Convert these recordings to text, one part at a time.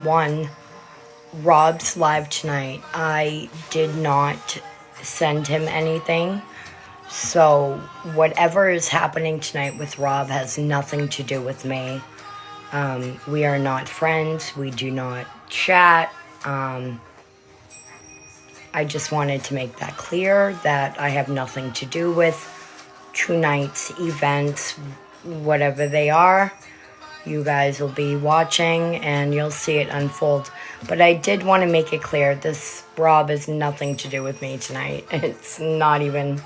one, Rob's live tonight. I did not send him anything. So whatever is happening tonight with Rob has nothing to do with me. We are not friends. We do not chat. I just wanted to make that clear that I have nothing to do with tonight's events, whatever they are. You guys will be watching and you'll see it unfold. But I did want to make it clear, this Rob has nothing to do with me tonight. It's not even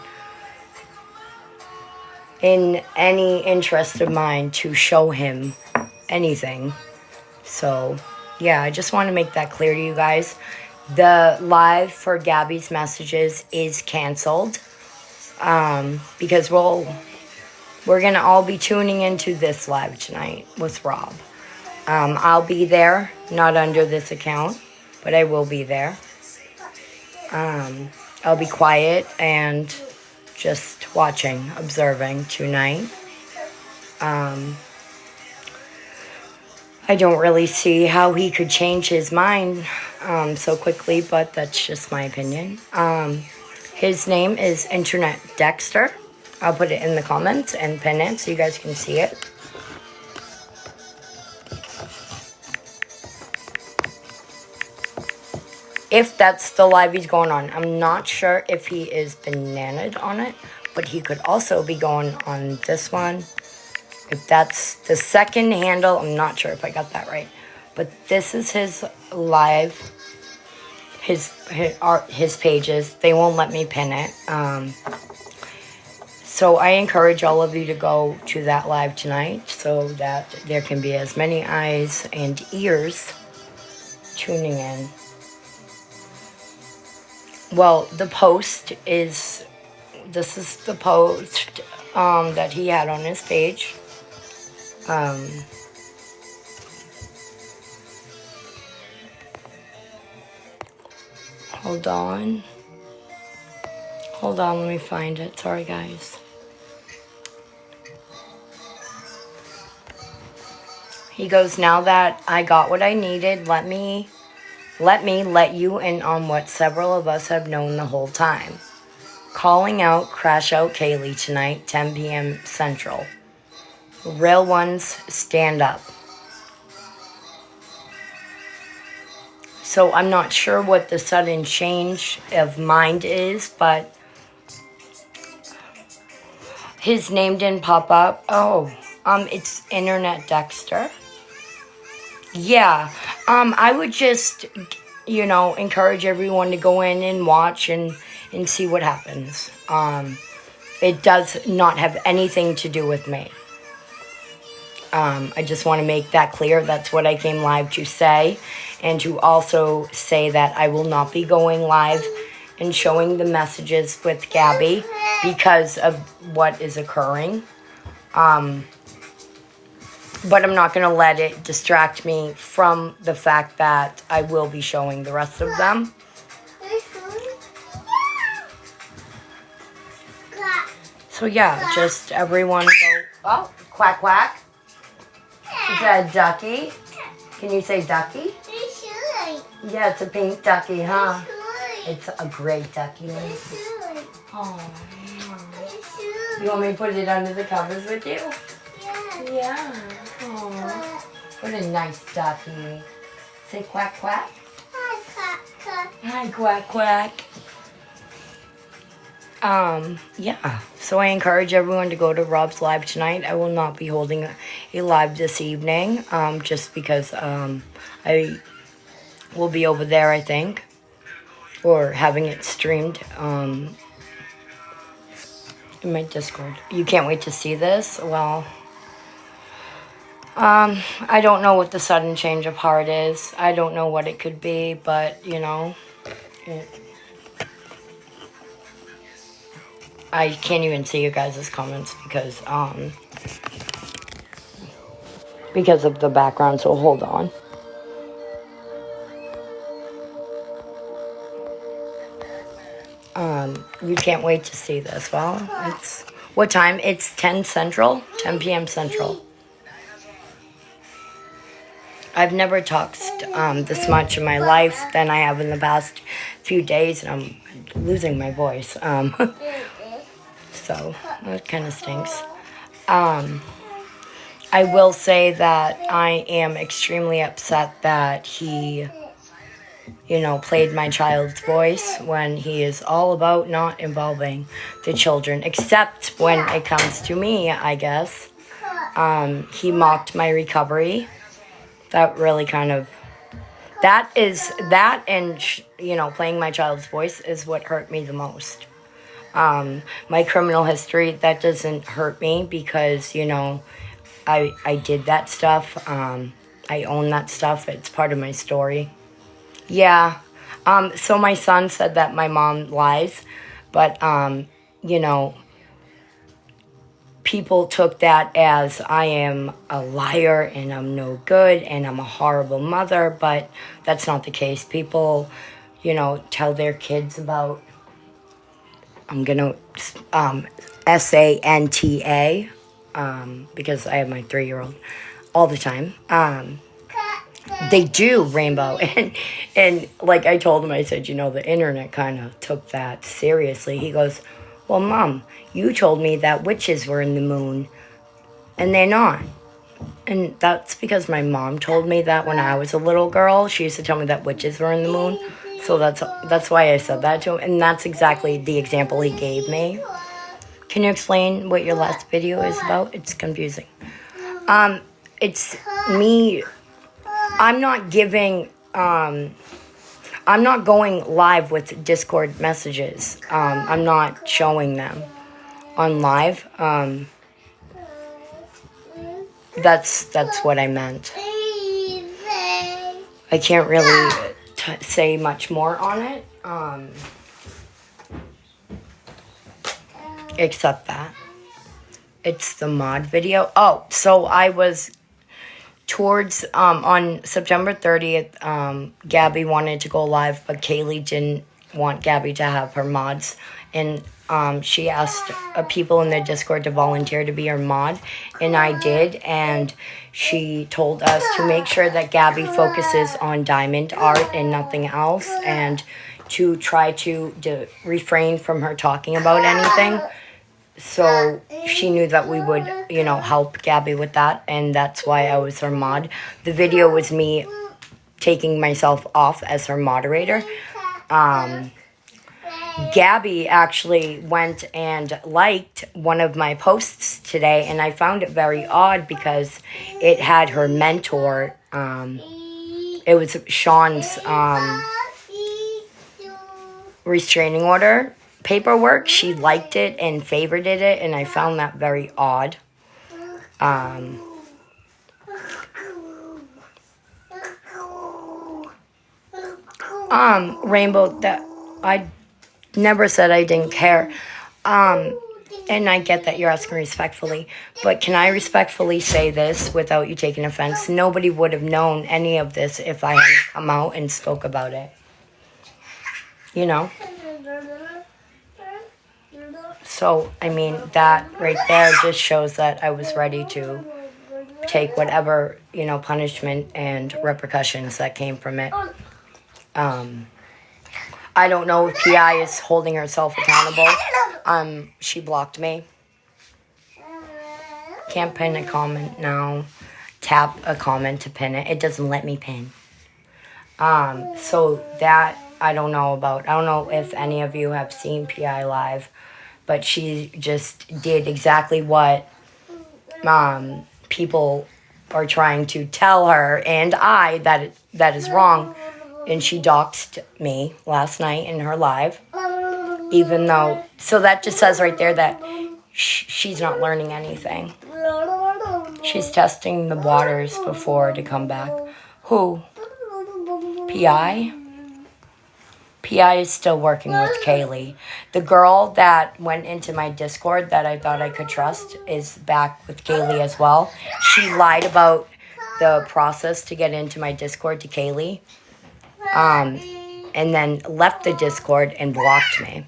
in any interest of mine to show him anything. So, yeah, I just want to make that clear to you guys. The live for Gabby's messages is canceled because we're going to all be tuning into this live tonight with Rob. I'll be there, not under this account, but I will be there. I'll be quiet and just watching, observing tonight. I don't really see how he could change his mind so quickly, but that's just my opinion. His name is Internet Dexter. I'll put it in the comments and pin it so you guys can see it. If that's the live he's going on. I'm not sure if he is bananaed on it, but he could also be going on this one. If that's the second handle, I'm not sure if I got that right. But this is his live, his pages. They won't let me pin it. So I encourage all of you to go to that live tonight so that there can be as many eyes and ears tuning in. Well, the post is, this is the post that he had on his page. Hold on, let me find it. Sorry, guys. He goes, now that I got what I needed, let me let you in on what several of us have known the whole time. Calling out Crash Out Kaylee tonight, 10 p.m. Central. Real ones, stand up. So I'm not sure what the sudden change of mind is, but his name didn't pop up. Oh, it's Internet Dexter. Yeah, I would just, encourage everyone to go in and watch and see what happens. It does not have anything to do with me. I just want to make that clear. That's what I came live to say. And to also say that I will not be going live and showing the messages with Gabby because of what is occurring. But I'm not going to let it distract me from the fact that I will be showing the rest of them. So yeah, just everyone go. Oh, quack quack. Is that a ducky? Can you say ducky? Yeah, it's a pink ducky, huh? It's a great ducky. Oh, you want me to put it under the covers with you? Yeah. Oh, what a nice ducky. Say quack quack. Hi quack quack. Hi quack quack. Yeah. So I encourage everyone to go to Rob's live tonight. I will not be holding a live this evening, just because I will be over there, I think, or having it streamed in my Discord. You can't wait to see this. Well, I don't know what the sudden change of heart is. I don't know what it could be, but, I can't even see you guys' comments because of the background, so hold on. You can't wait to see this. Well, it's, what time? It's 10 Central, 10 p.m. Central. I've never talked this much in my life than I have in the past few days, and I'm losing my voice. So that kind of stinks. I will say that I am extremely upset that he, played my child's voice when he is all about not involving the children, except when it comes to me, I guess. He mocked my recovery. That really kind of, and playing my child's voice is what hurt me the most. My criminal history, that doesn't hurt me because, I did that stuff. I own that stuff. It's part of my story. Yeah. So my son said that my mom lies, but, people took that as I am a liar and I'm no good and I'm a horrible mother, but that's not the case. People, tell their kids about, I'm going to Santa, because I have my 3-year-old all the time. They do, Rainbow. And like I told him, I said, the internet kind of took that seriously. He goes, well, Mom, you told me that witches were in the moon, and they're not. And that's because my mom told me that when I was a little girl. She used to tell me that witches were in the moon. So that's why I said that to him. And that's exactly the example he gave me. Can you explain what your last video is about? It's confusing. It's me. I'm not giving... I'm not going live with Discord messages. I'm not showing them on live. That's what I meant. I can't really say much more on it, except that it's the mod video. Oh, so I was towards on September 30th. Gabby wanted to go live, but Kaylee didn't want Gabby to have her mods, and she asked people in the Discord to volunteer to be her mod, and I did, and she told us to make sure that Gabby focuses on diamond art and nothing else, and to try to refrain from her talking about anything. So she knew that we would, help Gabby with that, and that's why I was her mod. The video was me taking myself off as her moderator. Gabby actually went and liked one of my posts today, and I found it very odd because it had her mentor. It was Sean's restraining order paperwork. She liked it and favorited it, and I found that very odd. Rainbow, that I never said I didn't care. And I get that you're asking respectfully, but can I respectfully say this without you taking offense? Nobody would have known any of this if I hadn't come out and spoke about it. So, I mean, that right there just shows that I was ready to take whatever, punishment and repercussions that came from it. I don't know if PI is holding herself accountable. She blocked me. Can't pin a comment now. Tap a comment to pin it. It doesn't let me pin. So that I don't know about. I don't know if any of you have seen PI live, but she just did exactly what people are trying to tell her, and that is wrong. And she doxed me last night in her live, even though, so that just says right there that she's not learning anything. She's testing the waters before to come back. Who? PI? PI is still working with Kaylee. The girl that went into my Discord that I thought I could trust is back with Kaylee as well. She lied about the process to get into my Discord to Kaylee. And then left the Discord and blocked me.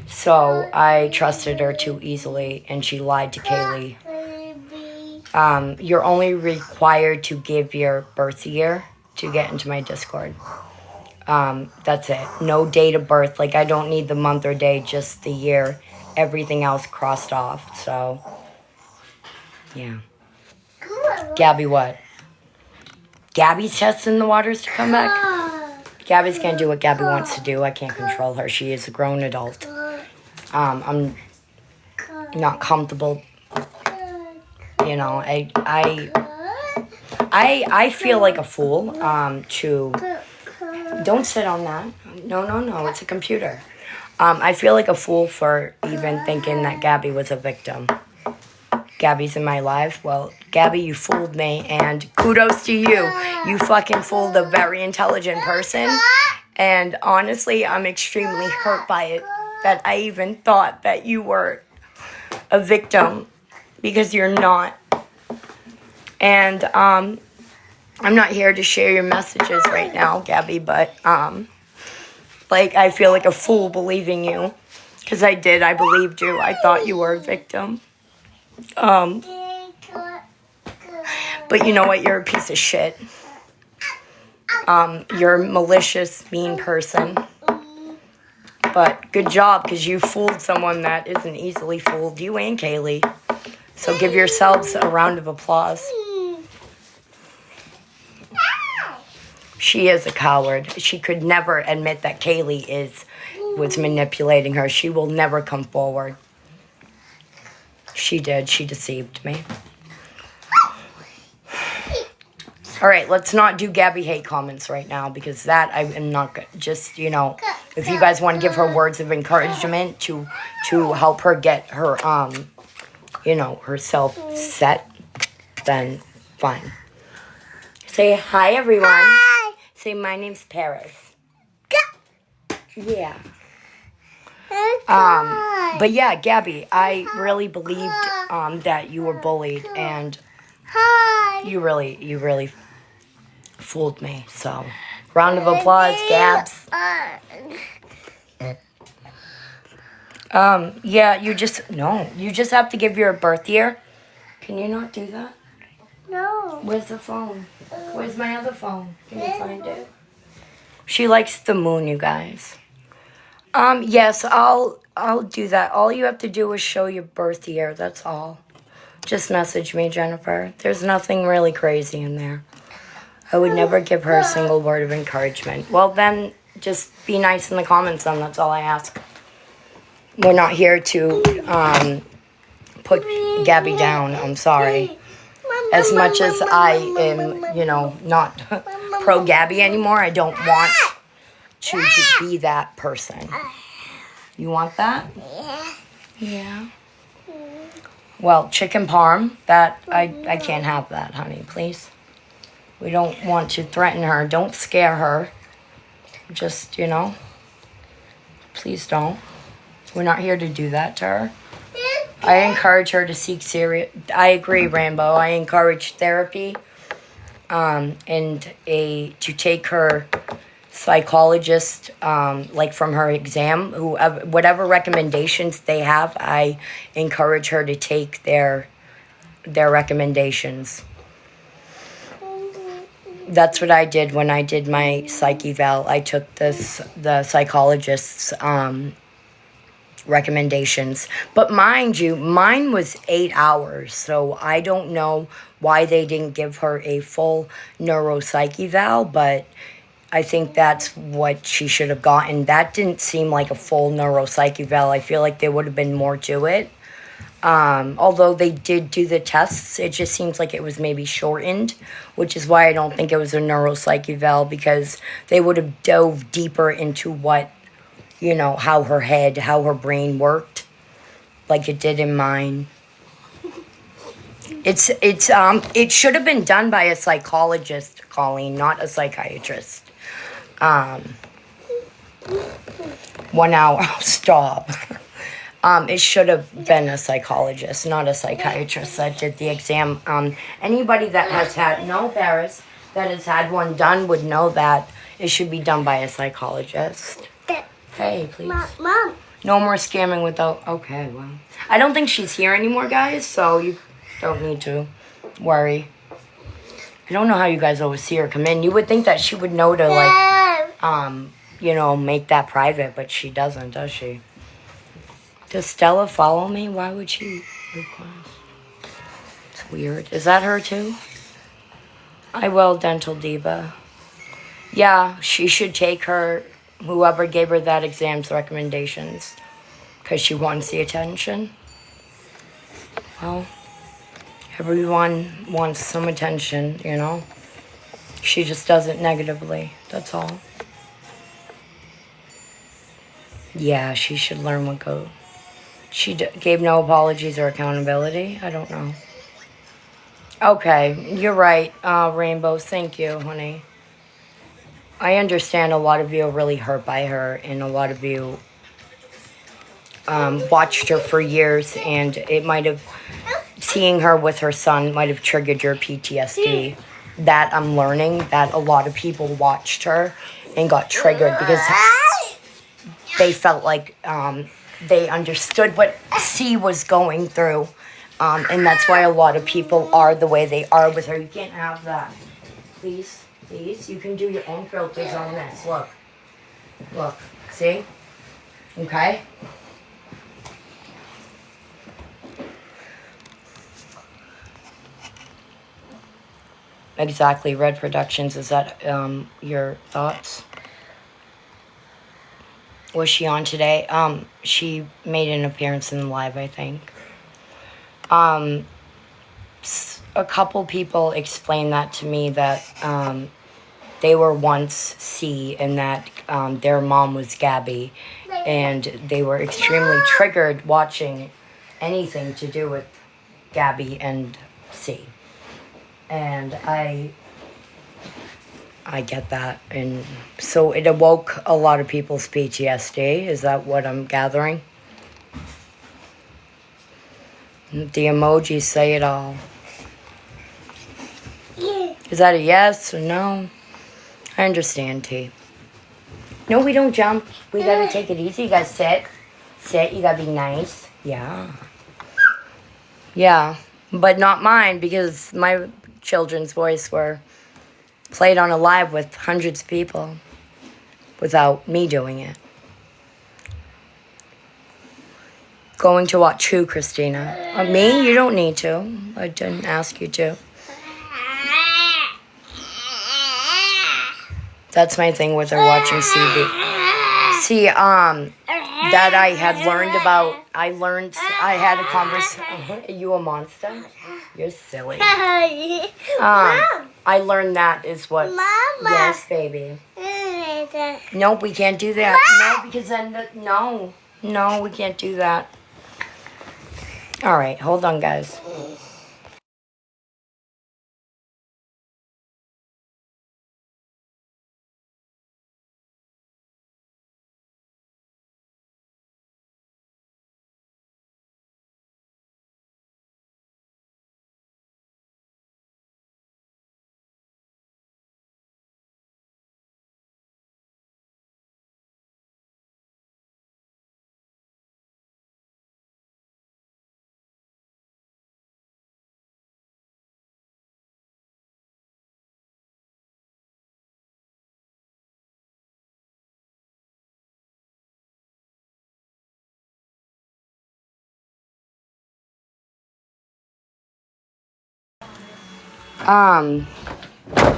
So I trusted her too easily, and she lied to Kaylee. You're only required to give your birth year to get into my Discord. That's it. No date of birth. Like, I don't need the month or day, just the year. Everything else crossed off. So, yeah. Gabby, what? Gabby's testing the waters to come back? Gabby's gonna do what Gabby wants to do. I can't control her. She is a grown adult. I'm not comfortable. You know, I feel like a fool to... Don't sit on that. No. It's a computer. I feel like a fool for even thinking that Gabby was a victim. Gabby's in my life. Well, Gabby, you fooled me, and kudos to you. You fucking fooled a very intelligent person, and honestly, I'm extremely hurt by it, that I even thought that you were a victim, because you're not. And, I'm not here to share your messages right now, Gabby, but, like, I feel like a fool believing you, because I did. I believed you. I thought you were a victim. But you know what? You're a piece of shit. You're a malicious, mean person. But good job, because you fooled someone that isn't easily fooled. You and Kaylee. So give yourselves a round of applause. She is a coward. She could never admit that Kaylee was manipulating her. She will never come forward. She did. She deceived me. All right, let's not do Gabby hate comments right now, because that I am not good. Just, you know, if you guys want to give her words of encouragement to help her get her, you know, herself set, then fine. Say hi, everyone. Hi. Say, my name's Paris. Yeah. But yeah, Gabby, I really believed that you were bullied, and you really fooled me. So, round of applause, Gabs. Yeah, you just have to give your birth year. Can you not do that? No. Where's the phone? Where's my other phone? Can you find it? She likes the moon, you guys. Yes, I'll do that. All you have to do is show your birth year. That's all. Just message me, Jennifer. There's nothing really crazy in there. I would never give her a single word of encouragement. Well, then, just be nice in the comments, then. That's all I ask. We're not here to put Gabby down. I'm sorry. As much as I am, you know, not pro-Gabby anymore, I don't want to be that person. You want that? Yeah. Well, chicken parm, that, I can't have that, honey, please. We don't want to threaten her. Don't scare her. Just, you know, please don't. We're not here to do that to her. I encourage her to seek serious... I agree, Rainbow. I encourage therapy and to take her psychologist, like from her exam, whatever recommendations they have, I encourage her to take their recommendations. That's what I did when I did my psych eval. I took the psychologist's recommendations. But mind you, mine was 8 hours, so I don't know why they didn't give her a full neuropsych eval, but I think that's what she should have gotten. That didn't seem like a full neuropsych eval. I feel like there would have been more to it. Although they did do the tests, it just seems like it was maybe shortened, which is why I don't think it was a neuropsych eval, because they would have dove deeper into what, you know, how her brain worked, like it did in mine. It should have been done by a psychologist, Colleen, not a psychiatrist. 1 hour, stop. It should have been a psychologist, not a psychiatrist that did the exam. Anybody that has had, no, Paris, that has had one done would know that it should be done by a psychologist. Hey, please. Mom. No more scamming without... Okay, well. I don't think she's here anymore, guys, so you don't need to. worry. I don't know how you guys always see her come in. You would think that she would know to, like, you know, make that private, but she doesn't, does she? Does Stella follow me? Why would she request? It's weird. Is that her too? I will, Dental Diva. Yeah, she should take her, whoever gave her that exam's recommendations, because she wants the attention. Well, everyone wants some attention, you know? She just does it negatively, that's all. Yeah, she should learn what goes. She gave no apologies or accountability? I don't know. Okay, you're right, Rainbow. Thank you, honey. I understand a lot of you are really hurt by her, and a lot of you watched her for years, and it might have, seeing her with her son might have triggered your PTSD. That I'm learning that a lot of people watched her and got triggered because they felt like they understood what C was going through. And that's why a lot of people are the way they are with her. You can't have that. Please, please. You can do your own filters on this. Look. Look. See? Okay? Exactly. Red Productions. Is that your thoughts? Was she on today? She made an appearance in the live, I think. A couple people explained that to me, that they were once C and that their mom was Gabby, and they were extremely triggered watching anything to do with Gabby and C. And I get that, and so it awoke a lot of people's PTSD. Is that what I'm gathering? The emojis say it all. Is that a yes or no? I understand, T. No, we don't jump. We gotta take it easy. You gotta sit. Sit. You gotta be nice. Yeah. Yeah. But not mine, because my children's voice were played on a live with hundreds of people without me doing it. Going to watch who, Christina? Me? You don't need to. I didn't ask you to. That's my thing with her watching CB. See, that I had learned about. I had a conversation. Are you a monster? You're silly. I learned that is what. Mama. Yes, baby. Nope, we can't do that. No, because then no, we can't do that. All right, hold on, guys.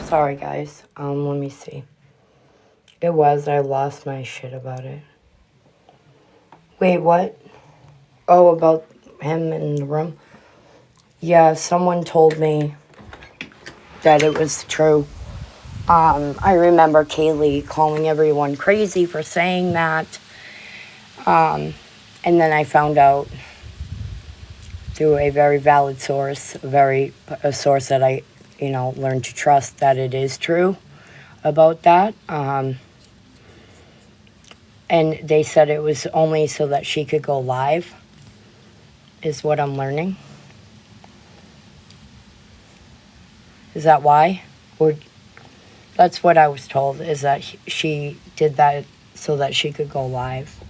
Sorry, guys. Let me see. I lost my shit about it. Wait, what? Oh, about him in the room? Yeah, someone told me that it was true. I remember Kaylee calling everyone crazy for saying that. And then I found out through a very valid source, a source that I, learned to trust, that it is true about that. And they said it was only so that she could go live, is what I'm learning. Is that why? Or that's what I was told, is that she did that so that she could go live.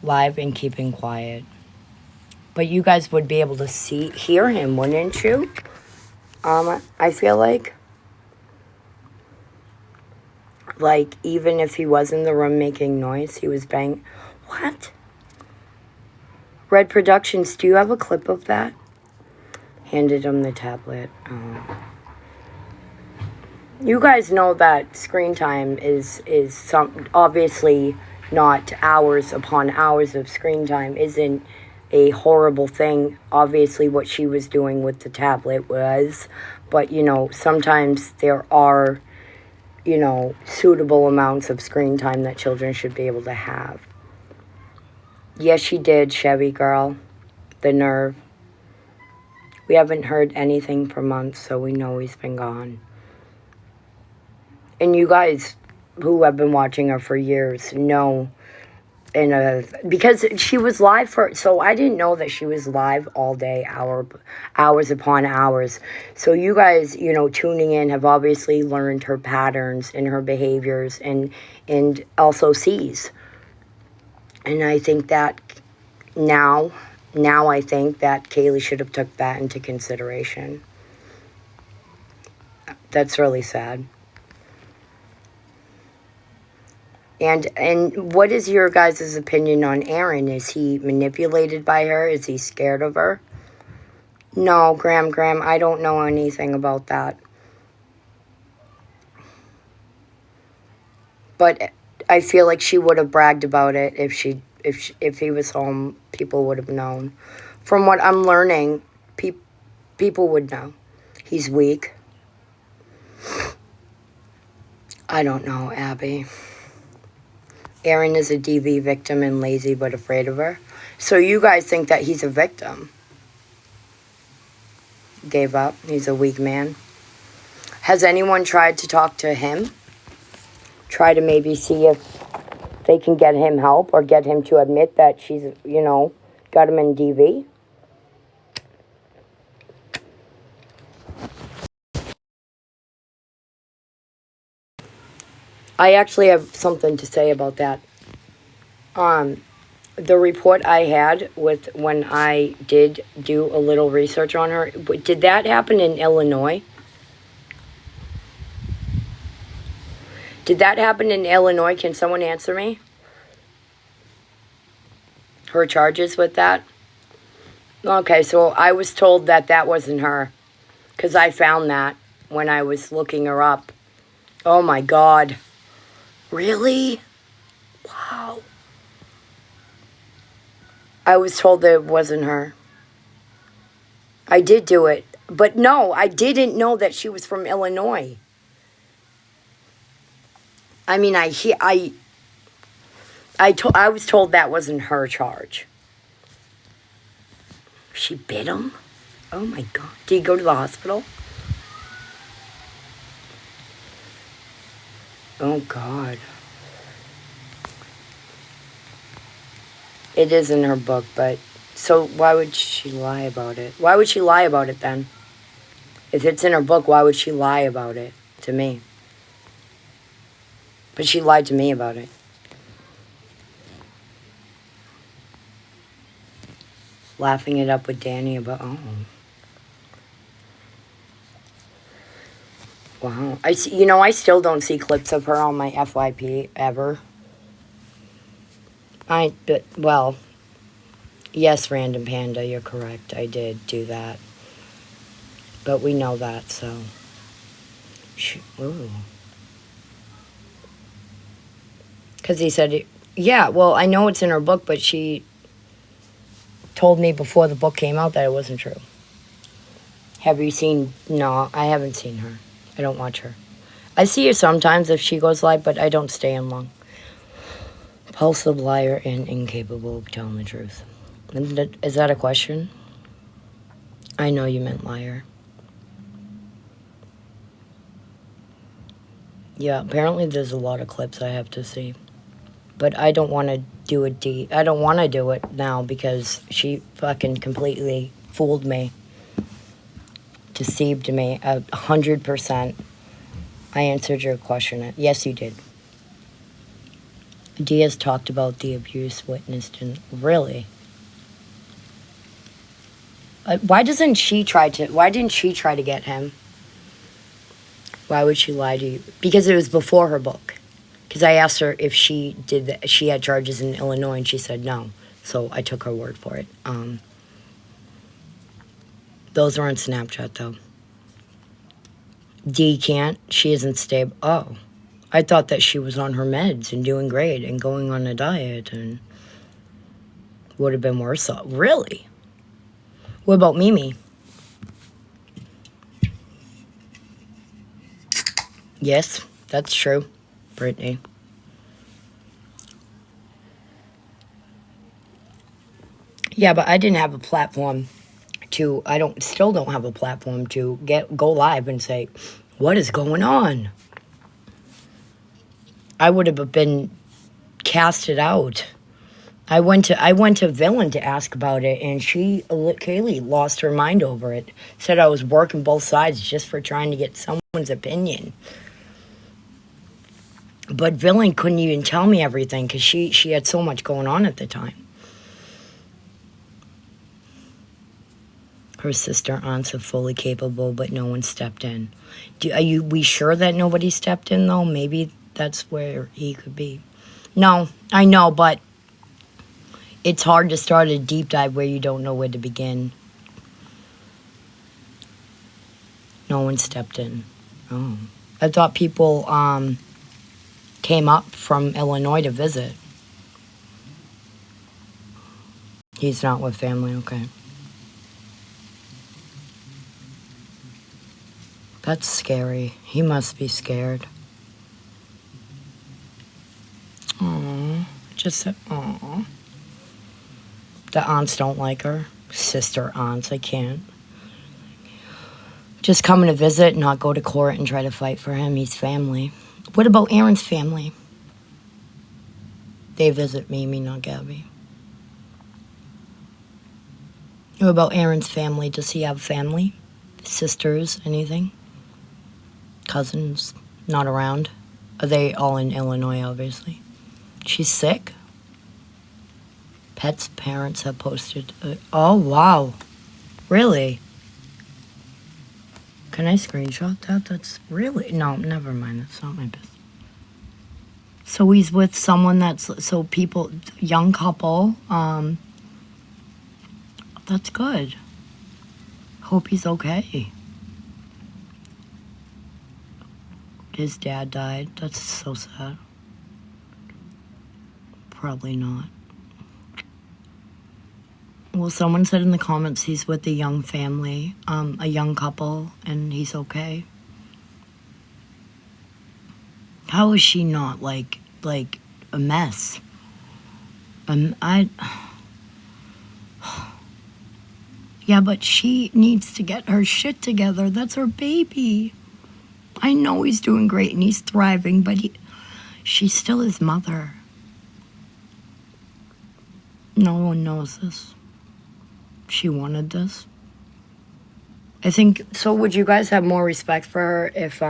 live and keeping quiet. But you guys would be able to hear him, wouldn't you? I feel like even if he was in the room making noise, he was banging. What? Red Productions, do you have a clip of that? Handed him the tablet. You guys know that screen time is obviously not hours upon hours of screen time isn't a horrible thing. Obviously what she was doing with the tablet was, but sometimes there are suitable amounts of screen time that children should be able to have. Yes, she did, Chevy girl. The nerve. We haven't heard anything for months, so we know he's been gone. And you guys who have been watching her for years know, because she was live so I didn't know that she was live all day, hours upon hours. So you guys, tuning in have obviously learned her patterns and her behaviors and also sees. And I think that now I think that Kaylee should have took that into consideration. That's really sad. And what is your guys' opinion on Aaron? Is he manipulated by her? Is he scared of her? No, Graham, I don't know anything about that. But I feel like she would have bragged about it if he was home. People would have known. From what I'm learning, people would know. He's weak. I don't know, Abby. Aaron is a DV victim and lazy but afraid of her. So you guys think that he's a victim? Gave up. He's a weak man. Has anyone tried to talk to him? Try to maybe see if they can get him help or get him to admit that she's, got him in DV? I actually have something to say about that. The report I had with when I did do a little research on her, did that happen in Illinois? Did that happen in Illinois? Can someone answer me? Her charges with that? Okay, so I was told that wasn't her, because I found that when I was looking her up. Oh my God. Really? Wow. I was told that it wasn't her. I did do it. But no, I didn't know that she was from Illinois. I mean, I was told that wasn't her charge. She bit him? Oh my God. Did he go to the hospital? Oh God. It is in her book, but so why would she lie about it? Why would she lie about it then? If it's in her book, why would she lie about it to me? But she lied to me about it. Laughing it up with Danny about, oh. Wow. I see, I still don't see clips of her on my FYP ever. Yes, Random Panda, you're correct. I did do that. But we know that, so. Ooh. Because he said, yeah, well, I know it's in her book, but she told me before the book came out that it wasn't true. Have you seen? No, I haven't seen her. I don't watch her. I see her sometimes if she goes live, but I don't stay in long. Impulsive, liar, and incapable of telling the truth. Is that a question? I know you meant liar. Yeah, apparently there's a lot of clips I have to see. But I don't want to do it I don't want to do it now because she fucking completely fooled me. Deceived me 100%. I answered your question. Yes, you did. Diaz talked about the abuse witnessed and really. Why didn't she try to get him? Why would she lie to you? Because it was before her book. Because I asked her if she she had charges in Illinois, and she said no. So I took her word for it. Those are on Snapchat, though. Dee can't. She isn't stable. Oh. I thought that she was on her meds and doing great and going on a diet and would have been worse off. Really? What about Mimi? Yes, that's true, Brittany. Yeah, but I didn't have a platform to, still don't have a platform to go live and say, what is going on? I would have been casted out. I went to Villain to ask about it, and Kaylee lost her mind over it. Said I was working both sides just for trying to get someone's opinion. But Villain couldn't even tell me everything because she had so much going on at the time. Her sister aunts are fully capable, but no one stepped in. Are we sure that nobody stepped in, though? Maybe that's where he could be. No, I know, but it's hard to start a deep dive where you don't know where to begin. No one stepped in. Oh. I thought people came up from Illinois to visit. He's not with family, okay. That's scary. He must be scared. Aww. Aww. The aunts don't like her. Sister aunts, I can't. Just coming to visit, not go to court and try to fight for him. He's family. What about Aaron's family? They visit Mimi, not Gabby. What about Aaron's family? Does he have family? Sisters, anything? Cousins, not around? Are they all in Illinois, obviously? She's sick? Pet's parents have posted... oh, wow. Really? Can I screenshot that? That's really... no, never mind. That's not my business. So he's with someone that's... so people... young couple. That's good. Hope he's okay. His dad died. That's so sad. Probably not. Well, someone said in the comments he's with a young family, a young couple, and he's okay. How is she not like a mess? Yeah, but she needs to get her shit together. That's her baby. I know he's doing great and he's thriving, but she's still his mother. No one knows this. She wanted this. I think, so would you guys have more respect for her if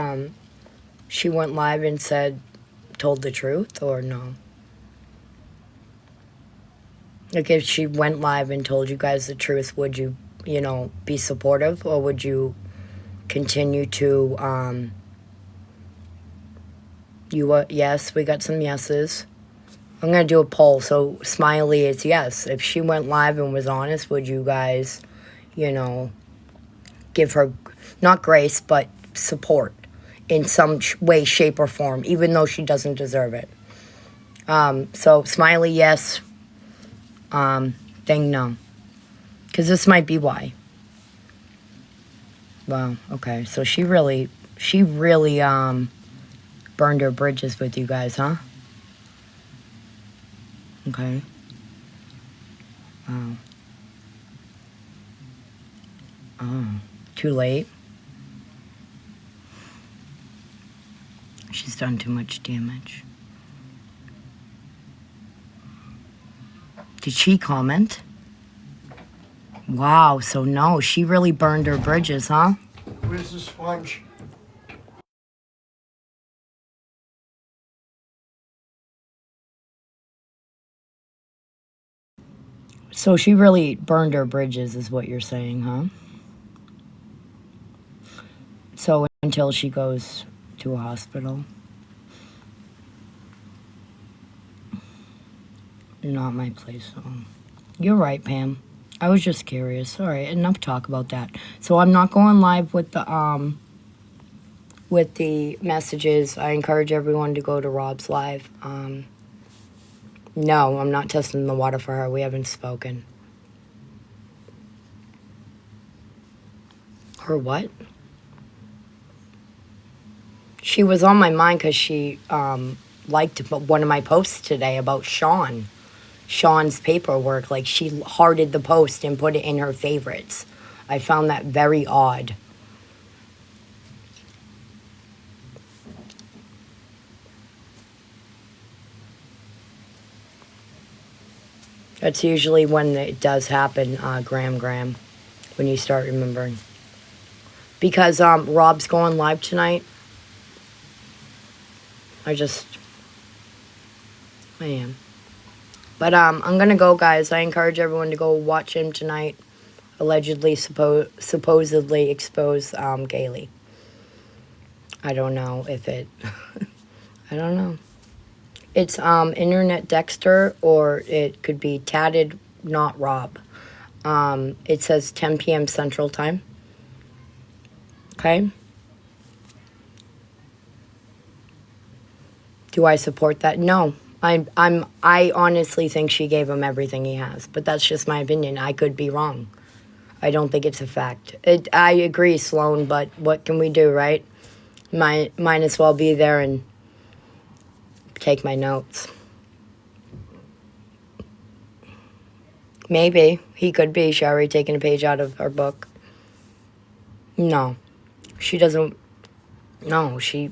she went live and told the truth, or no? Like, if she went live and told you guys the truth, would you, be supportive, or would you continue to, yes, we got some yeses. I'm going to do a poll. So Smiley is yes. If she went live and was honest, would you guys, give her, not grace, but support in some way, shape, or form, even though she doesn't deserve it? So Smiley, yes. Thing, no. Because this might be why. Wow, okay. So she really burned her bridges with you guys, huh? Okay. Wow. Oh, too late. She's done too much damage. Did she comment? Wow, so no, she really burned her bridges, huh? Where's the sponge? So she really burned her bridges is what you're saying, huh? So until she goes to a hospital. Not my place. So. You're right, Pam. I was just curious. All right, enough talk about that. So I'm not going live with the messages. I encourage everyone to go to Rob's live. No, I'm not testing the water for her. We haven't spoken. Her what? She was on my mind because she liked one of my posts today about Sean's paperwork. Like, she hearted the post and put it in her favorites. I found that very odd. That's usually when it does happen, Graham, when you start remembering. Because Rob's going live tonight. I am. But I'm going to go, guys. I encourage everyone to go watch him tonight. Allegedly, supposedly expose Gailey. I don't know if it... I don't know. It's Internet Dexter, or it could be Tatted Not Rob. It says 10 p.m. Central Time. Okay? Do I support that? No. I honestly think she gave him everything he has, but that's just my opinion. I could be wrong. I don't think it's a fact. I agree, Sloan, but what can we do, right? Might as well be there and take my notes. Maybe. He could be, Sherry, taking a page out of her book. No. She doesn't... No, she's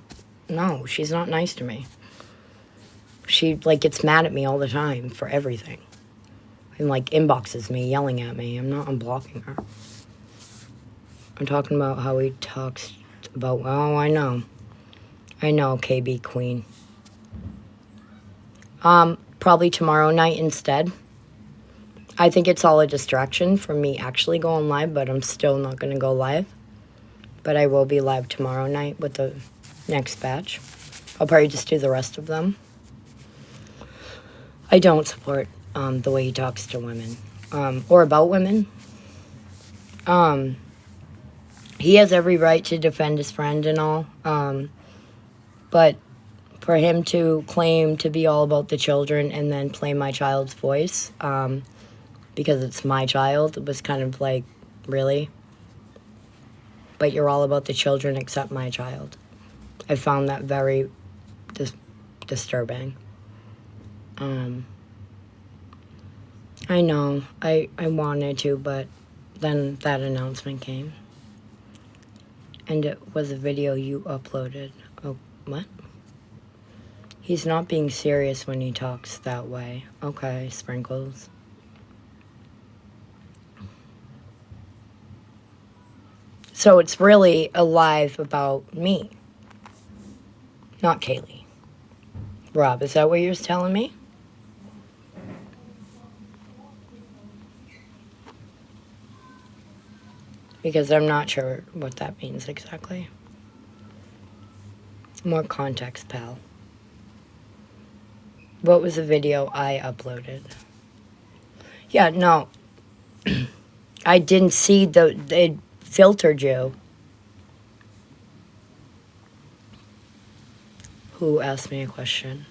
not nice to me. She, gets mad at me all the time for everything. And, inboxes me, yelling at me. I'm not unblocking her. I'm talking about how he talks about... Oh, I know. I know, KB Queen. Probably tomorrow night instead. I think it's all a distraction from me actually going live, but I'm still not going to go live. But I will be live tomorrow night with the next batch. I'll probably just do the rest of them. I don't support the way he talks to women, or about women. He has every right to defend his friend and all, but for him to claim to be all about the children and then play my child's voice, because it's my child, it was kind of like, really? But you're all about the children except my child. I found that very disturbing. I know, I wanted to, but then that announcement came. And it was a video you uploaded. Oh, what? He's not being serious when he talks that way. Okay, Sprinkles. So it's really a live about me, not Kaylee. Rob, is that what you're telling me? Because I'm not sure what that means exactly. More context, pal. What was the video I uploaded? Yeah, no. I didn't see it filtered you. Who asked me a question?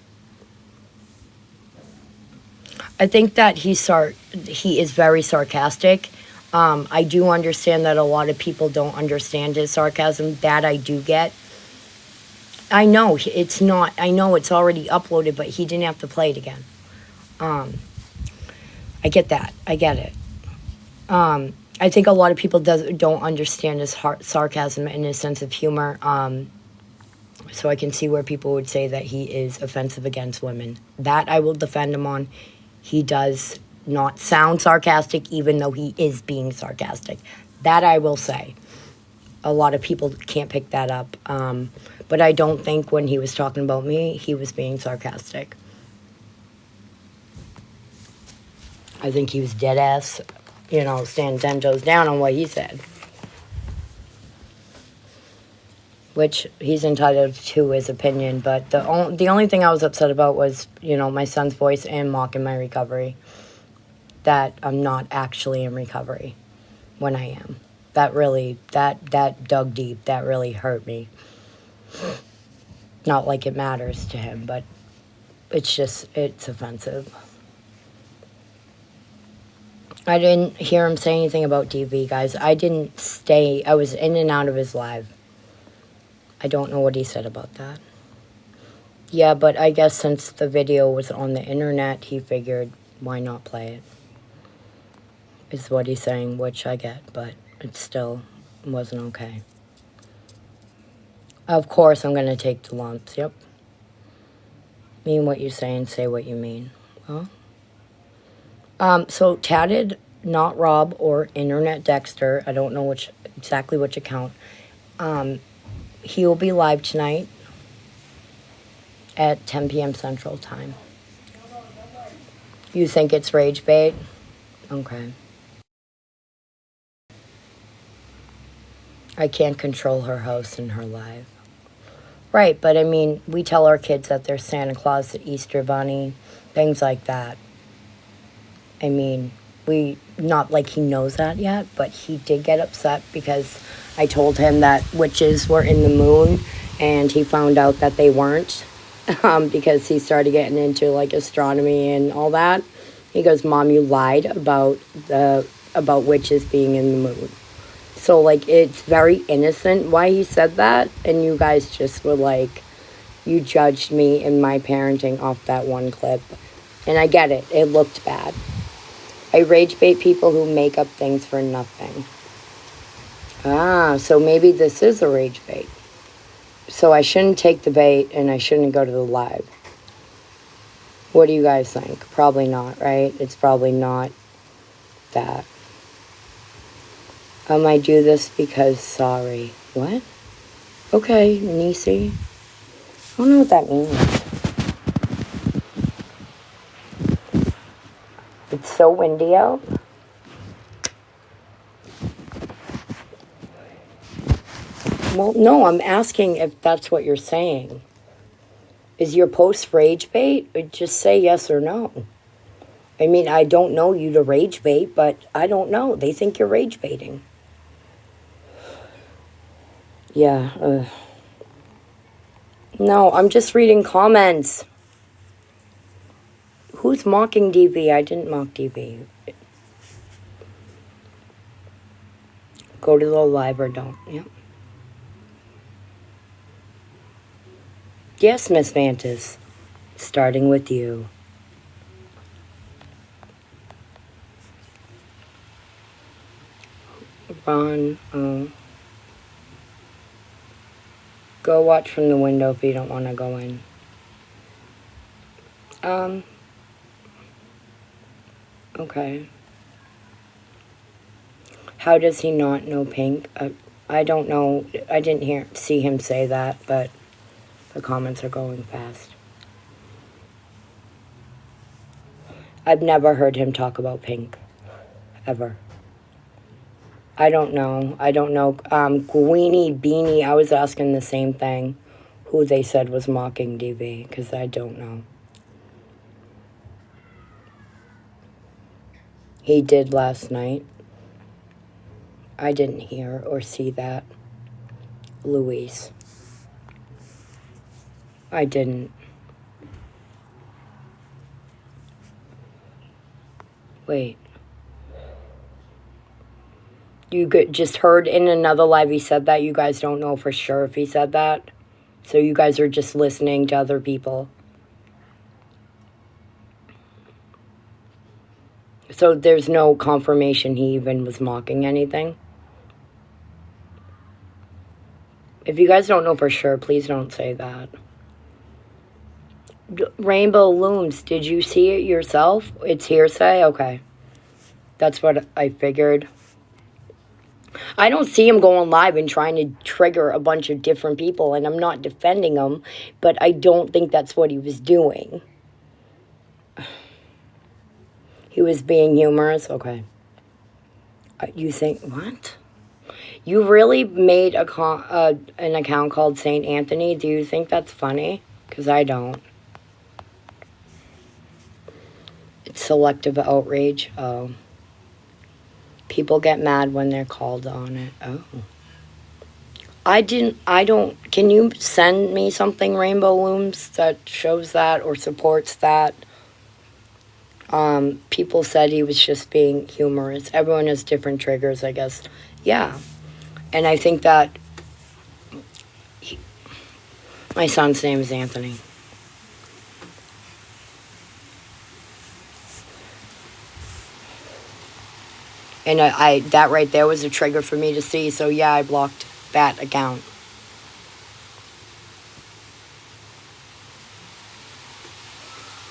I think that he is very sarcastic. I do understand that a lot of people don't understand his sarcasm. That I do get. I know it's not. I know it's already uploaded, but he didn't have to play it again. I get that. I get it. I think a lot of people don't understand his sarcasm and his sense of humor. So I can see where people would say that he is offensive against women. That I will defend him on. He does not sound sarcastic, even though he is being sarcastic. That I will say. A lot of people can't pick that up. But I don't think when he was talking about me, he was being sarcastic. I think he was dead ass, standing 10 toes down on what he said. Which he's entitled to his opinion, but the only thing I was upset about was, my son's voice and mocking my recovery. That I'm not actually in recovery when I am. That really, that dug deep. That really hurt me. Not like it matters to him, but it's offensive. I didn't hear him say anything about DV, guys. I was in and out of his live. I don't know what he said about that. Yeah, but I guess since the video was on the internet, he figured, why not play it? Is what he's saying, which I get, but it still wasn't okay. Of course, I'm going to take the lumps, yep. Mean what you say and say what you mean. Well, so Tatted, Not Rob, or Internet Dexter, I don't know exactly which account, he will be live tonight at 10 p.m. Central Time. You think it's rage bait? Okay. I can't control her host and her live. Right, but I mean, we tell our kids that they're Santa Claus, the Easter Bunny, things like that. I mean, not like he knows that yet, but he did get upset because I told him that witches were in the moon, and he found out that they weren't, because he started getting into, like, astronomy and all that. He goes, Mom, you lied about witches being in the moon. So, like, it's very innocent why he said that, and you guys just were like, you judged me and my parenting off that one clip. And I get it. It looked bad. I rage bait people who make up things for nothing. Ah, so maybe this is a rage bait. So I shouldn't take the bait, and I shouldn't go to the live. What do you guys think? Probably not, right? It's probably not that. I do this because sorry. What? Okay, Nisi. I don't know what that means. It's so windy out. Well, no, I'm asking if that's what you're saying. Is your post rage bait? Or just say yes or no. I mean, I don't know you to rage bait, but I don't know. They think you're rage baiting. Yeah. No, I'm just reading comments. Who's mocking DV? I didn't mock DV. Go to the live or don't. Yep. Yes, Miss Mantis. Starting with you. Ron, go watch from the window if you don't want to go in. Okay. How does he not know Pink? I don't know. I didn't see him say that, but the comments are going fast. I've never heard him talk about Pink. Ever. I don't know. Queenie Beanie, I was asking the same thing. Who they said was mocking DV, because I don't know. He did last night. I didn't hear or see that. Louise. I didn't. Wait. You just heard in another live he said that? You guys don't know for sure if he said that? So you guys are just listening to other people? So there's no confirmation he even was mocking anything? If you guys don't know for sure, please don't say that. Rainbow Looms, did you see it yourself? It's hearsay? Okay. That's what I figured. I don't see him going live and trying to trigger a bunch of different people, and I'm not defending him, but I don't think that's what he was doing. He was being humorous? Okay. You think, what? You really made an account called St. Anthony? Do you think that's funny? Because I don't. It's selective outrage. Oh. People get mad when they're called on it. Oh. I don't, can you send me something, Rainbow Looms, that shows that or supports that? People said he was just being humorous. Everyone has different triggers, I guess. Yeah. And I think that my son's name is Anthony. And that right there was a trigger for me to see. So yeah, I blocked that account.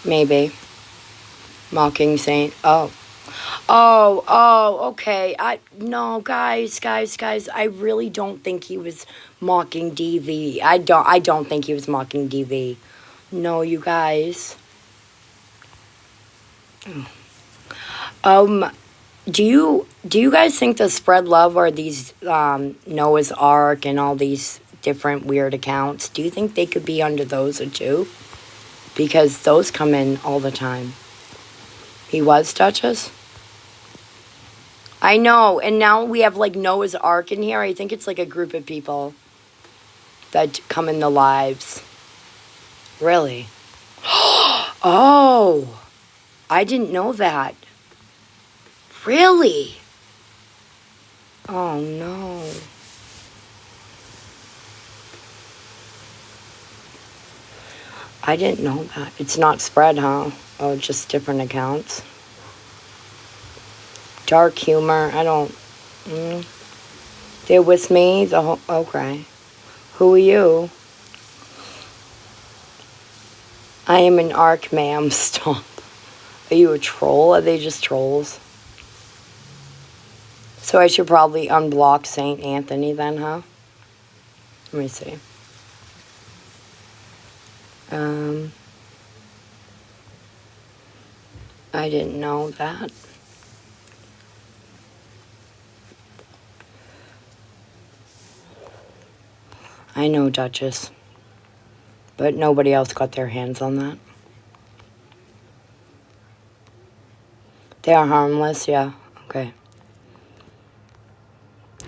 Maybe. Mocking Saint. Oh. Oh, okay. No, guys. I really don't think he was mocking DV. I don't think he was mocking DV. No, you guys. Do you guys think the Spread Love are these Noah's Ark and all these different weird accounts? Do you think they could be under those too? Because those come in all the time. He was Duchess? I know, and now we have like Noah's Ark in here. I think it's like a group of people that come in the lives. Really? Oh, I didn't know that. Really? Oh no. I didn't know that. It's not spread, huh? Oh, just different accounts. Dark humor. I don't. They're with me the whole. Okay. Who are you? I am an arc, ma'am. Stop. Are you a troll? Are they just trolls? So I should probably unblock St. Anthony then, huh? Let me see. I didn't know that. I know Duchess. But nobody else got their hands on that. They are harmless, yeah. Okay.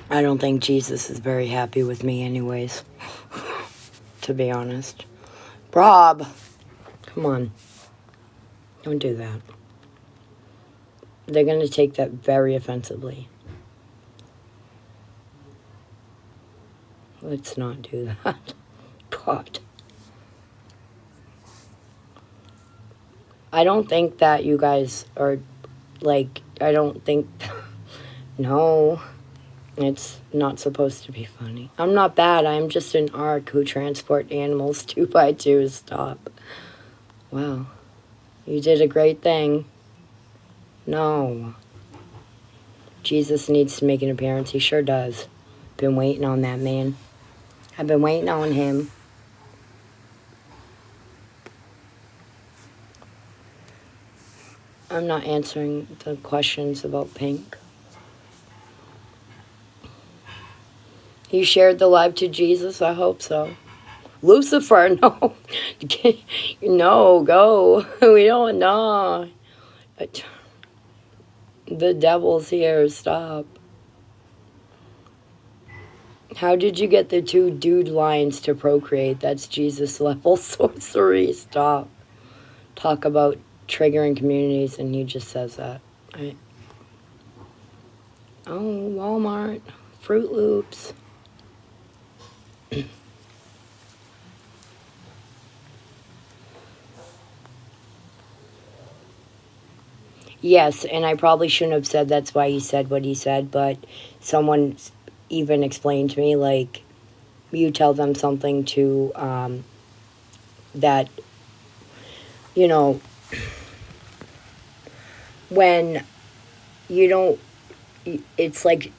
I don't think Jesus is very happy with me anyways. To be honest. Rob! Come on. Don't do that. They're going to take that very offensively. Let's not do that. God. I don't think that you guys are, like, I don't think... No. It's not supposed to be funny. I'm not bad. I'm just an ark who transport animals 2 by 2. Stop. Wow. You did a great thing. No. Jesus needs to make an appearance. He sure does. Been waiting on that man. I've been waiting on him. I'm not answering the questions about Pink. You shared the live to Jesus? I hope so. Lucifer, no. No, go. We don't know. The devil's here. Stop. How did you get the 2 dude lions to procreate? That's Jesus level sorcery. Stop. Talk about triggering communities and he just says that. Right? Oh, Walmart. Fruit Loops. Yes, and I probably shouldn't have said that's why he said what he said, but someone even explained to me, like, you tell them something to, that, you know, when you don't, it's like,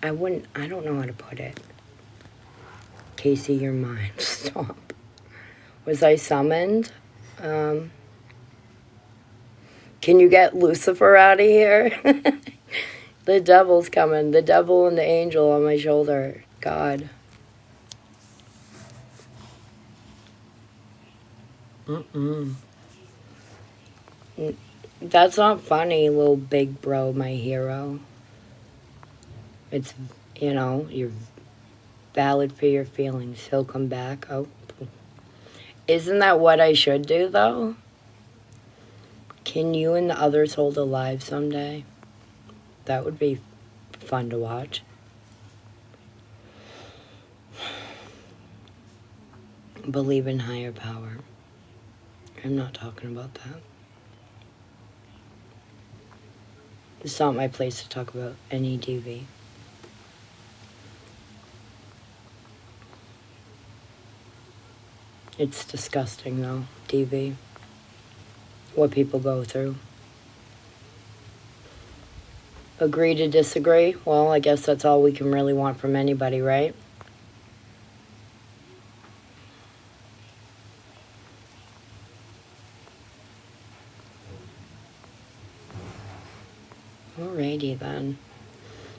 I don't know how to put it. Kasey, you're mine. Stop. Was I summoned? Can you get Lucifer out of here? The devil's coming. The devil and the angel on my shoulder. God. That's not funny, little big bro, my hero. It's, you're valid for your feelings. He'll come back. Oh, isn't that what I should do, though? Can you and the others hold alive someday? That would be fun to watch. Believe in higher power. I'm not talking about that. It's not my place to talk about any DV. It's disgusting, though, DV. What people go through. Agree to disagree? Well, I guess that's all we can really want from anybody, right? Alrighty then.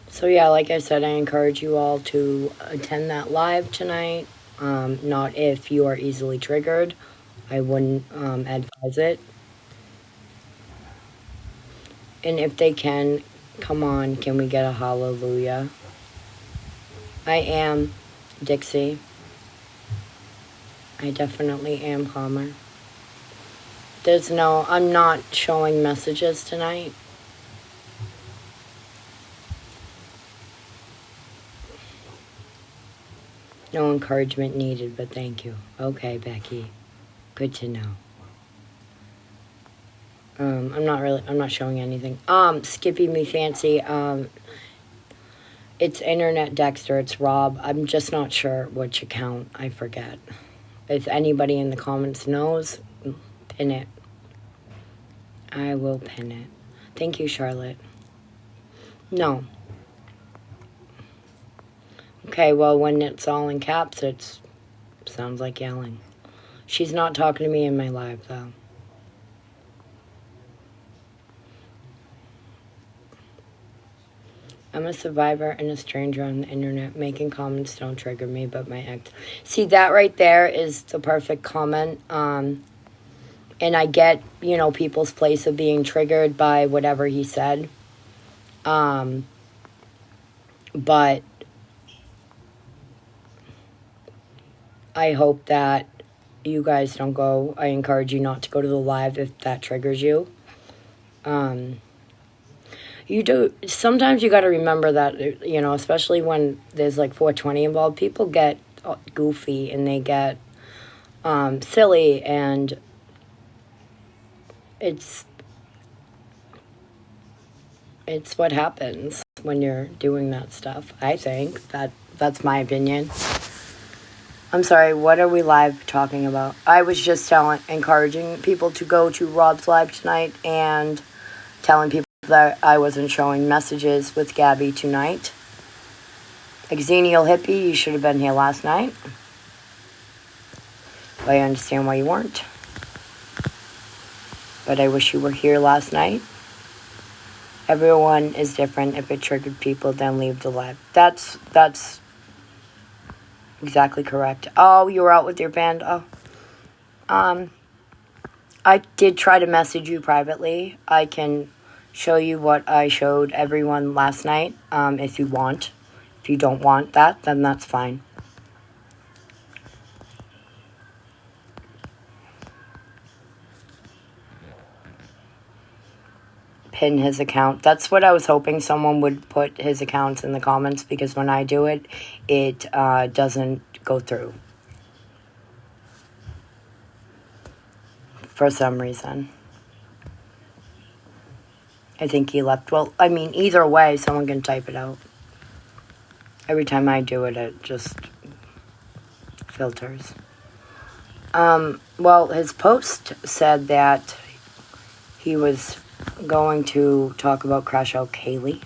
So yeah, like I said, I encourage you all to attend that live tonight. Not if you are easily triggered. I wouldn't advise it. And if they can, come on, can we get a hallelujah? I am Dixie. I definitely am calmer. I'm not showing messages tonight. No encouragement needed, but thank you. Okay, Becky. Good to know. I'm not showing anything. Skippy Me Fancy, it's Internet Dexter, it's Rob. I'm just not sure which account, I forget. If anybody in the comments knows, pin it. I will pin it. Thank you, Charlotte. No. Okay, well, when it's all in caps, it sounds like yelling. She's not talking to me in my live, though. I'm a survivor and a stranger on the internet. Making comments don't trigger me, but my ex. See, that right there is the perfect comment. And I get, people's place of being triggered by whatever he said. But I hope that you guys don't go. I encourage you not to go to the live if that triggers you. Sometimes you got to remember that, especially when there's like 420 involved, people get goofy and they get silly, and it's what happens when you're doing that stuff. I think that's my opinion. I'm sorry, what are we live talking about? I was just encouraging people to go to Rob's live tonight and telling people that I wasn't showing messages with Gabby tonight. Exenial Hippie, you should have been here last night. I understand why you weren't. But I wish you were here last night. Everyone is different. If it triggered people, then leave the live. That's exactly correct. Oh, you were out with your band? Oh. I did try to message you privately. I can show you what I showed everyone last night, if you want. If you don't want that, then that's fine. Pin his account. That's what I was hoping someone would put his accounts in the comments, because when I do it, it doesn't go through. For some reason. I think he left. Well, I mean, either way, someone can type it out. Every time I do it, it just filters. Well, his post said that he was going to talk about Crash Out Kaylee.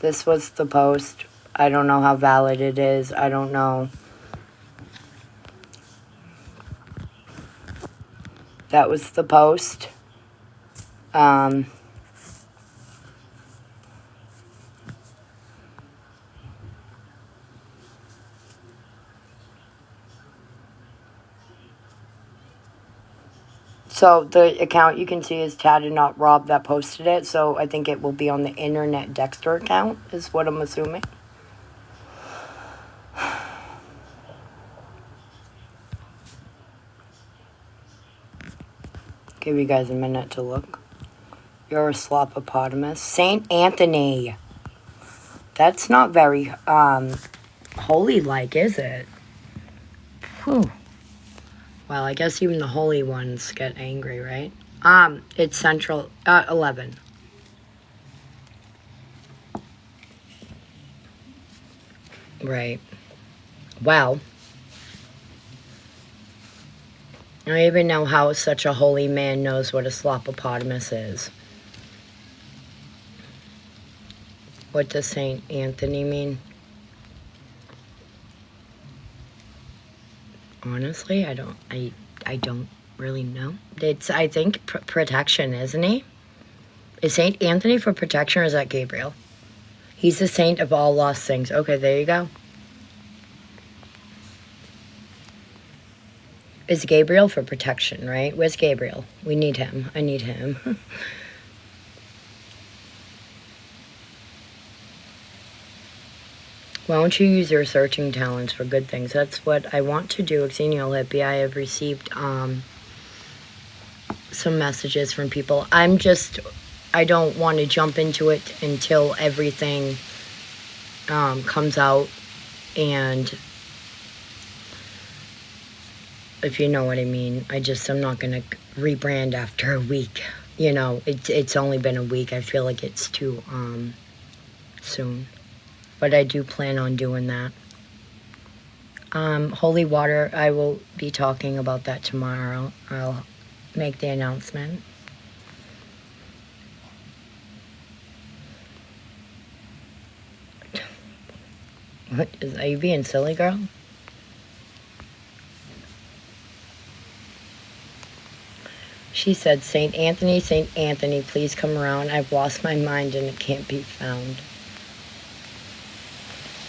This was the post. I don't know how valid it is. I don't know. That was the post. So the account you can see is Tad and not Rob that posted it. So I think it will be on the Internet Dexter account, is what I'm assuming. Give you guys a minute to look. You're a slopopotamus. Saint Anthony. That's not very holy-like, is it? Whew. Well, I guess even the holy ones get angry, right? It's Central 11. Right. Wow. I don't even know how such a holy man knows what a slopopotamus is. What does Saint Anthony mean? Honestly, I don't really know. It's, I think, protection, isn't he? Is Saint Anthony for protection, or is that Gabriel? He's the saint of all lost things. Okay, there you go. It's Gabriel for protection, right? Where's Gabriel? We need him. I need him. Why don't you use your searching talents for good things? That's what I want to do. Xenial Hippie, I have received some messages from people. I don't want to jump into it until everything comes out, and if you know what I mean. I'm not going to rebrand after a week. You know, it's only been a week. I feel like it's too soon. But I do plan on doing that. Holy water, I will be talking about that tomorrow. I'll make the announcement. Are you being silly, girl? She said, Saint Anthony, please come around. I've lost my mind and it can't be found.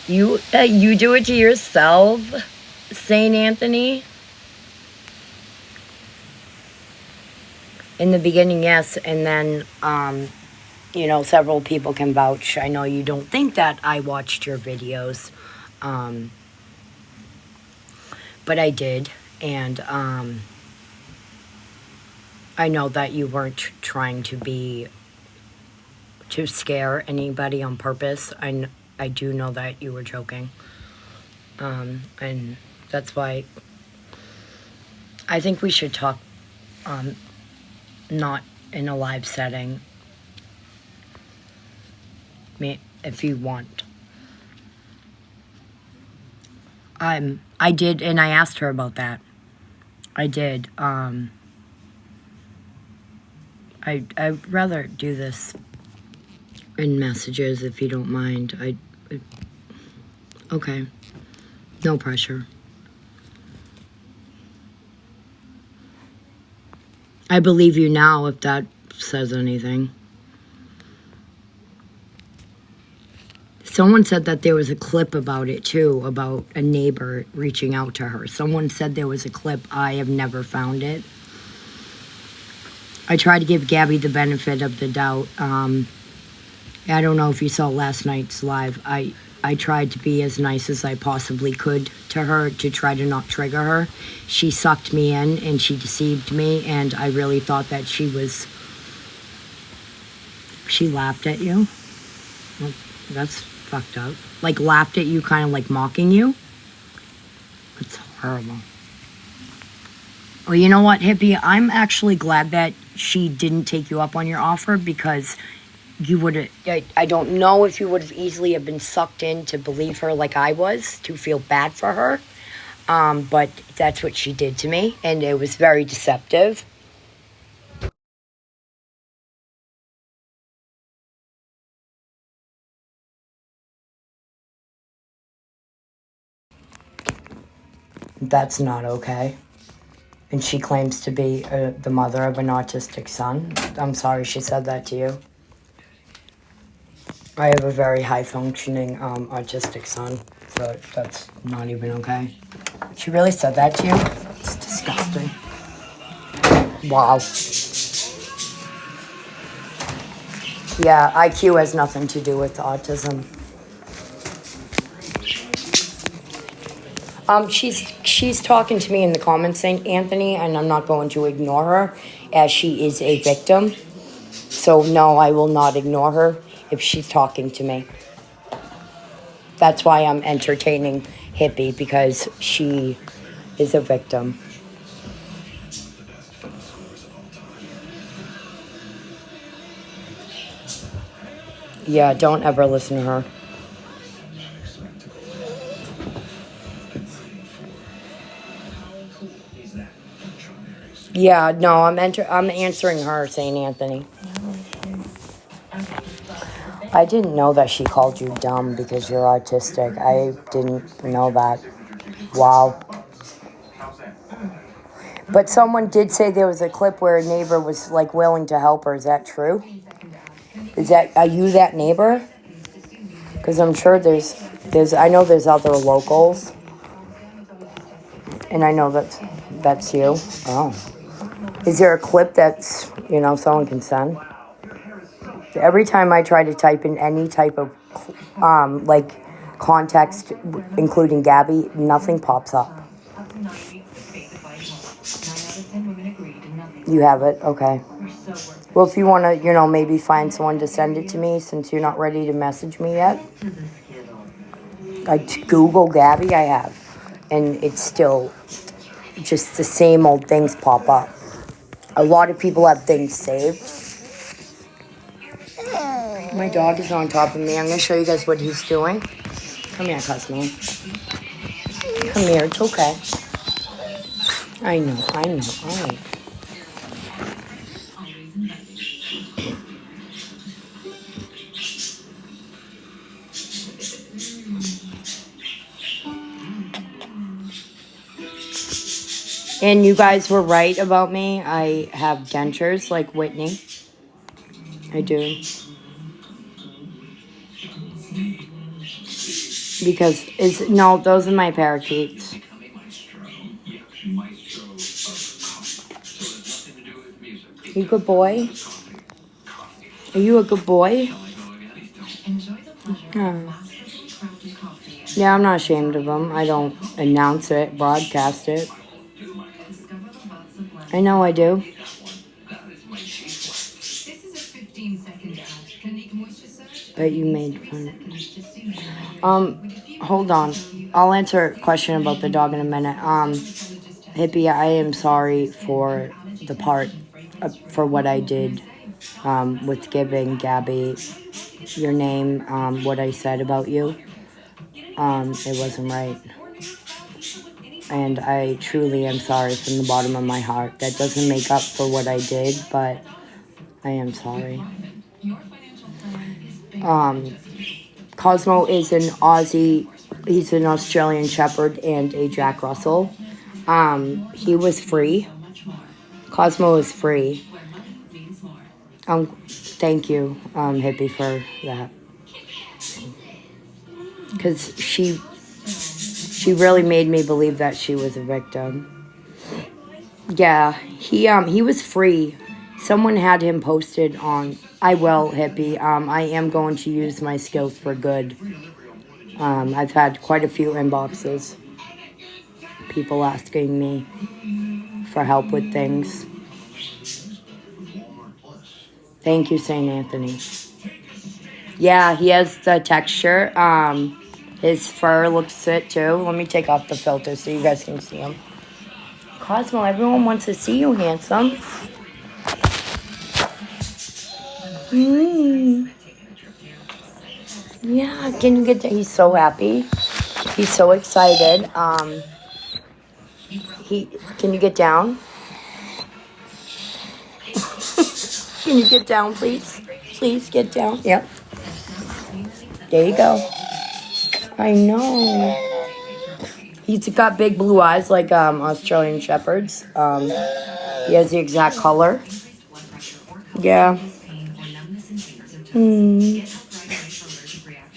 You do it to yourself, Saint Anthony? In the beginning, yes, and then, you know, several people can vouch. I know you don't think that I watched your videos, but I did, and I know that you weren't trying to scare anybody on purpose. I do know that you were joking, and that's why I think we should talk, not in a live setting, if you want. I did, and I asked her about that. I did. I'd rather do this in messages if you don't mind. Okay. No pressure. I believe you now, if that says anything. Someone said that there was a clip about it, too, about a neighbor reaching out to her. Someone said there was a clip. I have never found it. I tried to give Gabby the benefit of the doubt. I don't know if you saw last night's live. I tried to be as nice as I possibly could to her to try to not trigger her. She sucked me in and she deceived me, and I really thought that she laughed at you. Well, that's fucked up. Like, laughed at you, kind of like mocking you. That's horrible. Well, you know what, Hippie? I'm actually glad that she didn't take you up on your offer, because you would have, I don't know if you would have easily have been sucked in to believe her like I was, to feel bad for her. But that's what she did to me, and it was very deceptive. That's not okay. And she claims to be the mother of an autistic son. I'm sorry she said that to you. I have a very high-functioning autistic son, so that's not even okay. She really said that to you? It's disgusting. Wow. Yeah, IQ has nothing to do with autism. She's talking to me in the comments saying, Anthony, and I'm not going to ignore her as she is a victim. So no, I will not ignore her if she's talking to me. That's why I'm entertaining Hippie, because she is a victim. Yeah, don't ever listen to her. Yeah, no, I'm answering her, St. Anthony. I didn't know that she called you dumb because you're autistic. I didn't know that. Wow. But someone did say there was a clip where a neighbor was like willing to help her. Is that true? Are you that neighbor? Because I'm sure I know there's other locals. And I know that's you. Oh. Is there a clip that's, someone can send? Every time I try to type in any type of, context, including Gabby, nothing pops up. You have it? Okay. Well, if you want to, maybe find someone to send it to me since you're not ready to message me yet. Google Gabby, I have. And it's still just the same old things pop up. A lot of people have things saved. My dog is on top of me. I'm going to show you guys what he's doing. Come here, Cosmo. Come here. It's okay. I know. All right. And you guys were right about me. I have dentures like Whitney. I do. Because no, those are my parakeets. You a good boy? Are you a good boy? Oh. Yeah, I'm not ashamed of them. I don't announce it, broadcast it. I know I do. But you made fun. Hold on. I'll answer a question about the dog in a minute. Hippie, I am sorry for the part, for what I did, with giving Gabby your name, what I said about you. It wasn't right. And I truly am sorry from the bottom of my heart. That doesn't make up for what I did, but I am sorry. Cosmo is an Aussie, he's an Australian Shepherd and a Jack Russell. He was free. Cosmo is free. Thank you, Hippie, for that. Because she really made me believe that she was a victim. Yeah, he was free. Someone had him posted on, I will, Hippie. I am going to use my skills for good. I've had quite a few inboxes. People asking me for help with things. Thank you, St. Anthony. Yeah, he has the texture. His fur looks it too. Let me take off the filter so you guys can see him. Cosmo, everyone wants to see you, handsome. Yeah, can you get that? He's so happy. He's so excited. Can you get down? Can you get down, please? Please get down. Yep. There you go. I know. He's got big blue eyes like Australian Shepherds. He has the exact color. Yeah. Hmm.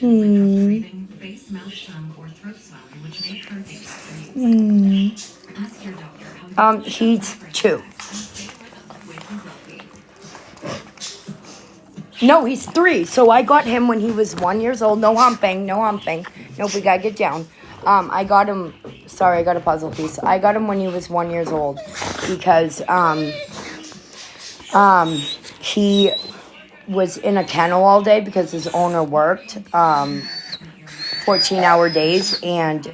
Hmm. Hmm. He's 2. No, he's 3. So I got him when he was 1 years old. No humping, no humping. Nope, we gotta get down. I got him. Sorry, I got a puzzle piece. I got him when he was 1 years old because he was in a kennel all day because his owner worked 14-hour days, and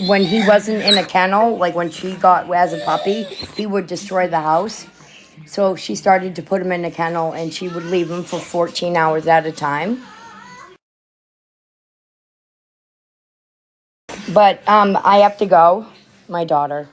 when he wasn't in a kennel, like when she got as a puppy, he would destroy the house. So she started to put him in a kennel, and she would leave him for 14 hours at a time. But I have to go. My daughter.